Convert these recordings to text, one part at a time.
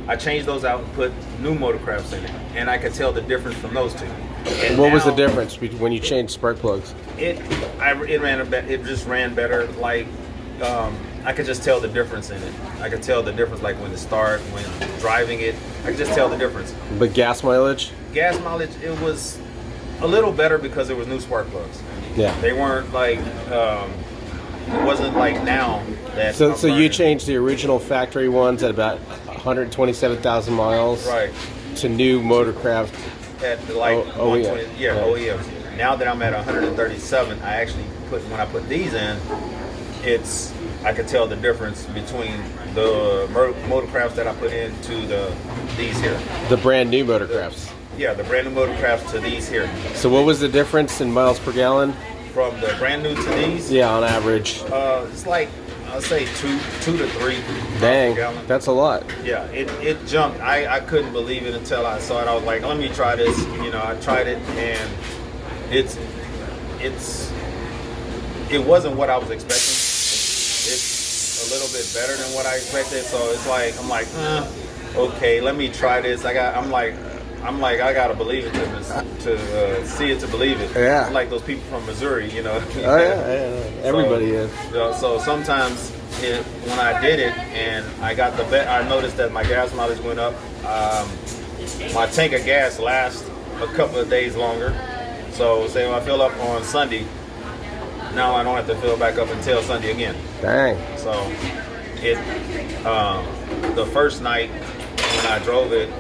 I changed those out and put new motor crafts in it, and I could tell the difference from those two. And what was the difference when you changed spark plugs? It just ran better. Like I could just tell the difference in it. I could tell the difference, like when it start, when driving it. I could just tell the difference. But gas mileage? Gas mileage, it was a little better because it was new spark plugs. Yeah. They weren't like it wasn't like now that. So you changed the original factory ones at about 127,000 miles, right, to new motorcraft at like OEM. OEM. Now that I'm at 137, I actually when I put these in, I could tell the difference between the motorcrafts that I put into these here. The brand new motorcrafts. The brand new motorcrafts to these here. So what was the difference in miles per gallon? From the brand new to these? Yeah, on average. It's like, I'll say 2 to 3. Dang, that's a lot. Yeah, it jumped. I couldn't believe it until I saw it. I was like, let me try this. I tried it, and it wasn't what I was expecting. It's a little bit better than what I expected. So it's like, I'm like, okay, let me try this. I'm like, I gotta believe it to see it to believe it. Yeah. I'm like those people from Missouri, Oh yeah. Everybody is. So sometimes when I did it and I got I noticed that my gas mileage went up. My tank of gas lasts a couple of days longer. So say if I fill up on Sunday, now I don't have to fill back up until Sunday again. Dang. So the first night when I drove it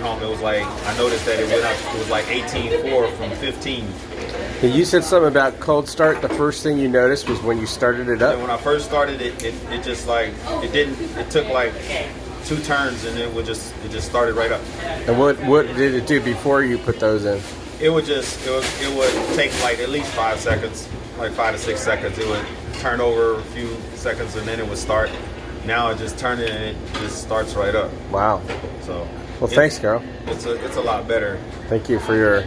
home. It was like, I noticed that it went up. It was like 18.4 from 15. You said something about cold start. The first thing you noticed was when you started it up. And when I first started it, it just like it took like 2 turns and it just started right up. And what did it do before you put those in? It would take like at least 5 seconds, like 5 to 6 seconds. It would turn over a few seconds and then it would start. Now it just turned it and it just starts right up. Wow. So. Well, thanks, Carl. It's a lot better. Thank you for your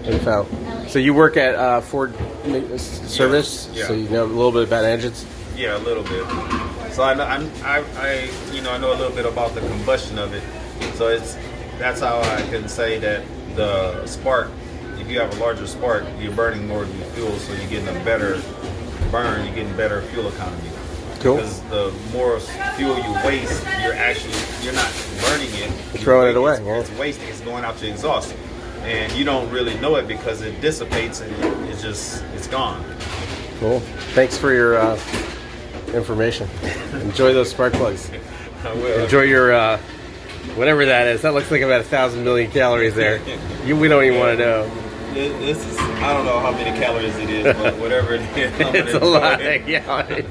info. So you work at Ford Service, yeah. So you know a little bit about engines. Yeah, a little bit. So I know a little bit about the combustion of it. So that's how I can say that the spark. If you have a larger spark, you're burning more of your fuel, so you're getting a better burn. You're getting better fuel economy. Cool. Because the more fuel you waste, you're not burning it. You're throwing it away. It's wasting. It's going out your exhaust, and you don't really know it because it dissipates and it's gone. Cool. Thanks for your information. Enjoy those spark plugs. I will. Enjoy your whatever that is. That looks like about 1,000 million calories there. We don't even want to know. This is, I don't know how many calories it is, but whatever it is, It's a lot. Yeah.